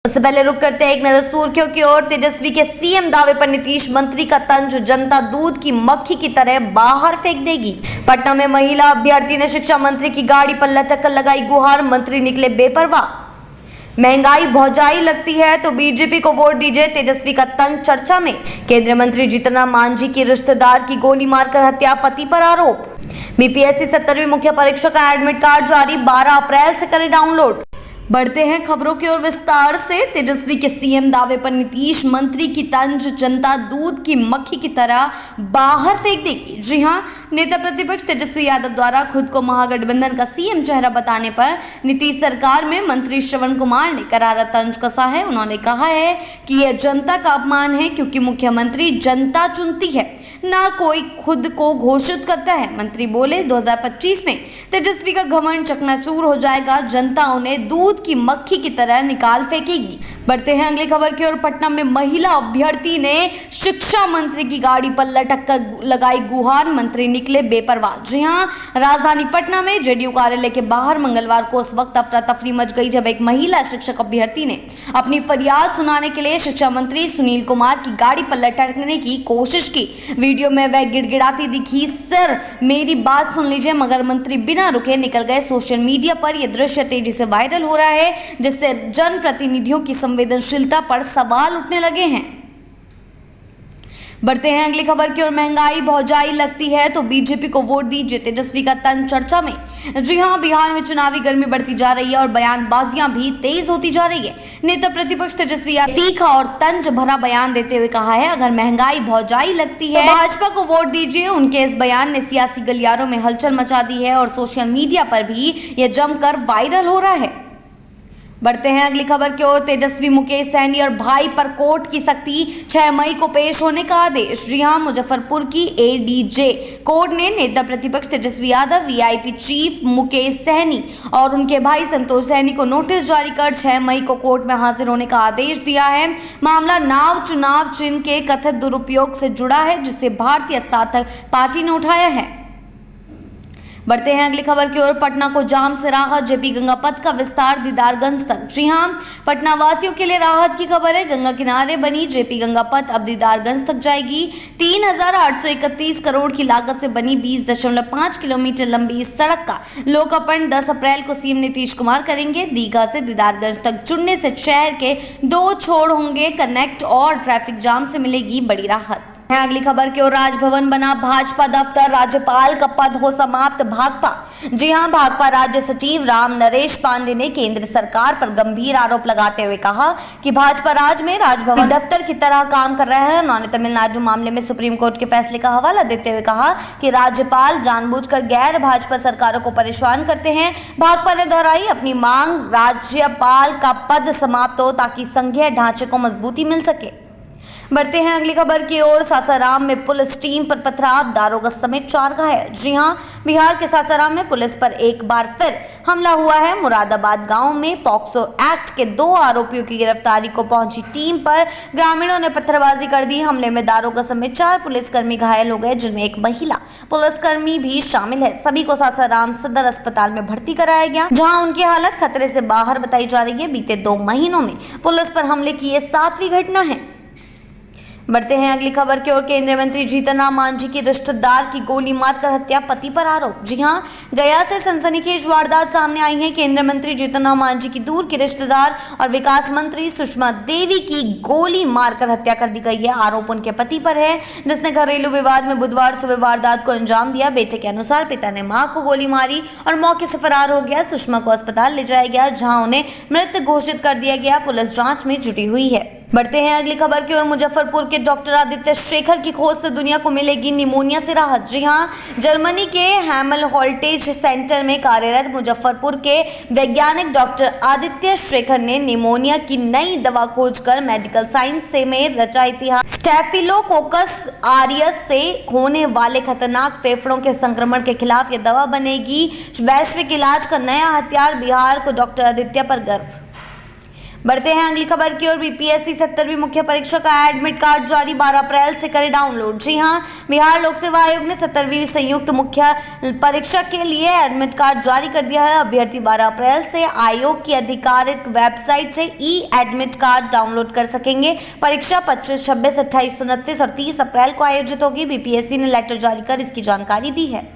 उससे पहले रुक करते हैं एक नजर सुर्खियों की ओर। तेजस्वी के सीएम दावे पर नीतीश मंत्री का तंज, जनता दूध की मक्खी की तरह बाहर फेंक देगी। पटना में महिला अभ्यर्थी ने शिक्षा मंत्री की गाड़ी पर लटक कर लगाई गुहार, मंत्री निकले बेपरवाह। महंगाई भौजाई लगती है तो बीजेपी को वोट दीजिए, तेजस्वी का तंज चर्चा में। केंद्रीय मंत्री जीतन राम मांझी की रिश्तेदार की गोली मारकर हत्या, पति पर आरोप। बीपीएससी 70वीं मुख्य परीक्षा का एडमिट कार्ड जारी, 12 अप्रैल से करें डाउनलोड। बढ़ते हैं खबरों की ओर विस्तार से। तेजस्वी के सीएम दावे पर नीतीश मंत्री की तंज, जनता दूध की मक्खी की तरह बाहर फेंक देगी। जी हां, नेता प्रतिपक्ष तेजस्वी यादव द्वारा खुद को महागठबंधन का सीएम चेहरा बताने पर नीतीश सरकार में मंत्री श्रवण कुमार ने करारा तंज कसा है। उन्होंने कहा है कि यह जनता का अपमान है क्योंकि मुख्यमंत्री जनता चुनती है, ना कोई खुद को घोषित करता है। मंत्री बोले 2025 में तेजस्वी का घमंड चकनाचूर हो जाएगा, जनता उन्हें दूध की मक्खी की तरह निकाल फेंकेगी। बढ़ते हैं अगली खबर की ओर। पटना में महिला अभ्यर्थी ने शिक्षा मंत्री की गाड़ी पर लटक कर लगाई गुहार, मंत्री निकले बेपरवाह। जी हां, राजधानी पटना में जेडीयू कार्यालय के बाहर मंगलवार को उस वक्त अफरा तफरी मच गई जब एक महिला शिक्षक अभ्यर्थी ने अपनी फरियाद सुनाने के लिए शिक्षा मंत्री सुनील कुमार की गाड़ी पर लटकने की कोशिश की। वीडियो में वह गिड़गिड़ाती दिखी, सर मेरी बात सुन लीजिए, मगर मंत्री बिना रुके निकल गए। सोशल मीडिया पर यह दृश्य तेजी से वायरल हो रहा है, जिससे जनप्रतिनिधियों की संवेदनशीलता पर सवाल उठने लगे हैं। बढ़ते हैं अगली खबर की ओर। महंगाई भौजाई लगती है तो बीजेपी को वोट दीजिए, तेजस्वी का तंज चर्चा में। जी हां, बिहार में चुनावी गर्मी बढ़ती जा रही है और बयानबाजियां भी तेज होती जा रही है। नेता प्रतिपक्ष तेजस्वी यादव तीखा और तंज भरा बयान देते हुए कहा है, अगर महंगाई भौजाई लगती है तो भाजपा को वोट दीजिए। उनके इस बयान ने सियासी गलियारों में हलचल मचा दी है और सोशल मीडिया पर भी यह जमकर वायरल हो रहा है। बढ़ते हैं अगली खबर की ओर। तेजस्वी, मुकेश सहनी और भाई पर कोर्ट की सख्ती, 6 मई को पेश होने का आदेश। जी हां, मुजफ्फरपुर की एडीजे कोर्ट ने नेता प्रतिपक्ष तेजस्वी यादव, वीआईपी चीफ मुकेश सहनी और उनके भाई संतोष सहनी को नोटिस जारी कर 6 मई को कोर्ट में हाजिर होने का आदेश दिया है। मामला नाव चुनाव चिन्ह के कथित दुरुपयोग से जुड़ा है, जिसे भारतीय सार्थक पार्टी ने उठाया है। बढ़ते हैं अगली खबर की ओर। पटना को जाम से राहत, जेपी गंगा पथ का विस्तार दीदारगंज तक। जी हां, पटना वासियों के लिए राहत की खबर है। गंगा किनारे बनी जेपी गंगा पथ अब दीदारगंज तक जाएगी। 3,831 करोड़ की लागत से बनी 20.5 किलोमीटर लंबी इस सड़क का लोकार्पण 10 अप्रैल को सीएम नीतीश कुमार करेंगे। दीघा से दीदारगंज तक जुड़ने से शहर के 2 छोर होंगे कनेक्ट और ट्रैफिक जाम से मिलेगी बड़ी राहत। है अगली खबर की ओर। राजभवन बना भाजपा दफ्तर, राज्यपाल का पद हो समाप्त भाकपा। जी हां, भाकपा राज्य सचिव राम नरेश पांडे ने केंद्र सरकार पर गंभीर आरोप लगाते हुए कहा कि भाजपा राज्य में राजभवन दफ्तर की तरह काम कर रहा है। उन्होंने तमिलनाडु मामले में सुप्रीम कोर्ट के फैसले का हवाला देते हुए कहा कि राज्यपाल जानबूझकर गैर भाजपा सरकारों को परेशान करते हैं। भाकपा ने दोहराई अपनी मांग, राज्यपाल का पद समाप्त हो ताकि संघीय ढांचे को मजबूती मिल सके। बढ़ते हैं अगली खबर की ओर। सासाराम में पुलिस टीम पर पथराव, दारोगा समेत 4 घायल। जी हां, बिहार के सासाराम में पुलिस पर एक बार फिर हमला हुआ है। मुरादाबाद गांव में पॉक्सो एक्ट के 2 आरोपियों की गिरफ्तारी को पहुंची टीम पर ग्रामीणों ने पत्थरबाजी कर दी। हमले में दारोगा समेत 4 पुलिसकर्मी घायल हो गए, जिनमें एक महिला पुलिसकर्मी भी शामिल है। सभी को सासाराम सदर अस्पताल में भर्ती कराया गया, जहां उनकी हालत खतरे से बाहर बताई जा रही है। बीते 2 महीनों में पुलिस पर हमले की यह 7वीं घटना है। बढ़ते हैं अगली खबर की ओर। केंद्रीय मंत्री जीतन राम मांझी की रिश्तेदार की गोली मारकर हत्या, पति पर आरोप। जी हां, गया से सनसनीखेज वारदात सामने आई है। केंद्रीय मंत्री जीतन राम मांझी की दूर की रिश्तेदार और विकास मंत्री सुषमा देवी की गोली मारकर हत्या कर दी गई है। आरोप उनके पति पर है, जिसने घरेलू विवाद में बुधवार सुबह वारदात को अंजाम दिया। बेटे के अनुसार पिता ने मां को गोली मारी और मौके से फरार हो गया। सुषमा को अस्पताल ले जाया गया, जहां उन्हें मृत घोषित कर दिया गया। पुलिस जांच में जुटी हुई है। बढ़ते हैं अगली खबर की ओर। मुजफ्फरपुर के डॉक्टर आदित्य शेखर की खोज से दुनिया को मिलेगी निमोनिया से राहत। जी हां, जर्मनी के हैमल होल्टेज सेंटर में कार्यरत मुजफ्फरपुर के वैज्ञानिक डॉक्टर आदित्य शेखर ने निमोनिया की नई दवा खोजकर मेडिकल साइंस से में रचा इतिहास। स्टेफिलोकोकस ऑरियस से होने वाले खतरनाक फेफड़ों के संक्रमण के खिलाफ यह दवा बनेगी वैश्विक इलाज का नया हथियार। बिहार को डॉक्टर आदित्य पर गर्व। बढ़ते हैं अगली खबर की ओर। बीपीएससी 70वीं मुख्य परीक्षा का एडमिट कार्ड जारी, 12 अप्रैल से करें डाउनलोड। जी हां, बिहार लोक सेवा आयोग ने 70वीं संयुक्त मुख्य परीक्षा के लिए एडमिट कार्ड जारी कर दिया है। अभ्यर्थी 12 अप्रैल से आयोग की आधिकारिक वेबसाइट से ई एडमिट कार्ड डाउनलोड कर सकेंगे। परीक्षा 25, 26, 28, 29 और 30 अप्रैल को आयोजित होगी। बीपीएससी ने लेटर जारी कर इसकी जानकारी दी है।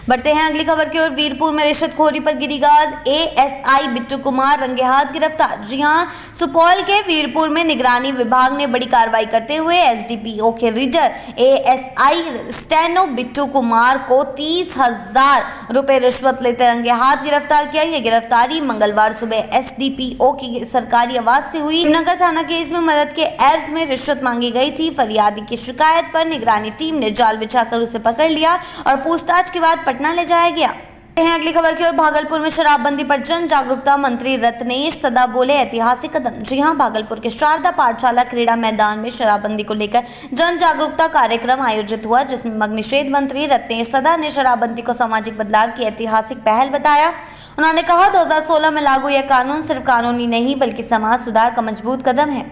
बढ़ते हैं अगली खबर की ओर। वीरपुर में रिश्वतखोरी पर गिरीगाज एएसआई बिट्टू कुमार रंगे हाथ गिरफ्तार। जी हां, सुपौल के वीरपुर में निगरानी विभाग ने बड़ी कार्रवाई करते हुए एसडीपीओ के reader ASI steno Bittu Kumar को 30,000 रुपए रिश्वत लेते रंगे हाथ गिरफ्तार किया। यह गिरफ्तारी मंगलवार सुबह एसडीपीओ की सरकारी आवास से हुई। नगर थाना केस में मदद के एवज में रिश्वत मांगी गई थी। फरियादी की शिकायत पर निगरानी टीम ने जाल बिछाकर उसे पकड़ लिया और पूछताछ के बाद पटना ले जाया गया। अगली खबर की ओर। भागलपुर में शराबबंदी पर जन जागरूकता, मंत्री रत्नेश सदा बोले ऐतिहासिक कदम। जी हां, भागलपुर के शारदा पाठशाला क्रीड़ा मैदान में शराबबंदी को लेकर जन जागरूकता कार्यक्रम आयोजित हुआ, जिसमें मद्य निषेध मंत्री रत्नेश सदा ने शराबबंदी को सामाजिक बदलाव की ऐतिहासिक पहल बताया। उन्होंने कहा 2016 में लागू यह कानून सिर्फ कानूनी नहीं बल्कि समाज सुधार का मजबूत कदम है।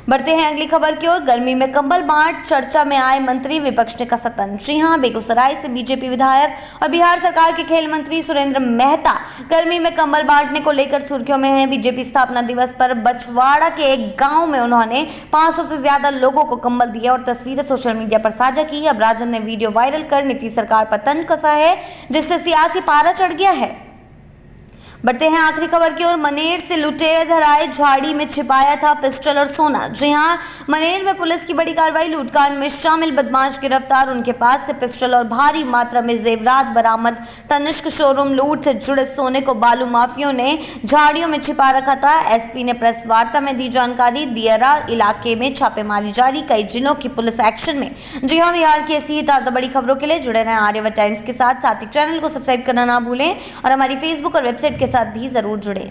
बढ़ते हैं अगली खबर की ओर। गर्मी में कंबल बांट चर्चा में आए मंत्री, विपक्ष ने कसा तंज। जी हां, बेगूसराय से बीजेपी विधायक और बिहार सरकार के खेल मंत्री सुरेंद्र मेहता गर्मी में कंबल बांटने को लेकर सुर्खियों में हैं। बीजेपी स्थापना दिवस पर बछवाड़ा के एक गांव में उन्होंने 500 से ज्यादा लोगों को कंबल दिए और तस्वीरें सोशल मीडिया पर साझा की। अब राजन ने वीडियो वायरल कर नीतीश सरकार पर तंज कसा है, जिससे सियासी पारा चढ़ गया है। बढ़ते हैं आखिरी खबर की ओर। मनेर से लुटेरे धराए, झाड़ी में छिपाया था पिस्टल और सोना। जी हां, मनेर में पुलिस की बड़ी कार्रवाई, लूटकांड में शामिल बदमाश गिरफ्तार, उनके पास से पिस्टल और भारी मात्रा में जेवरात बरामद। तनिष्क शोरूम लूट से जुड़े सोने को बालू माफियों ने झाड़ियों में छिपा रखा था। एसपी ने प्रेस वार्ता में दी जानकारी। दियरा इलाके में छापेमारी जारी, कई जिलों की पुलिस एक्शन में। जी हां, बिहार की ऐसी ही ताजा बड़ी खबरों के लिए जुड़े रहें आर्यवत टाइम्स के साथ ही चैनल को सब्सक्राइब करना ना भूलें और हमारी फेसबुक और वेबसाइट के साथ भी जरूर जुड़े।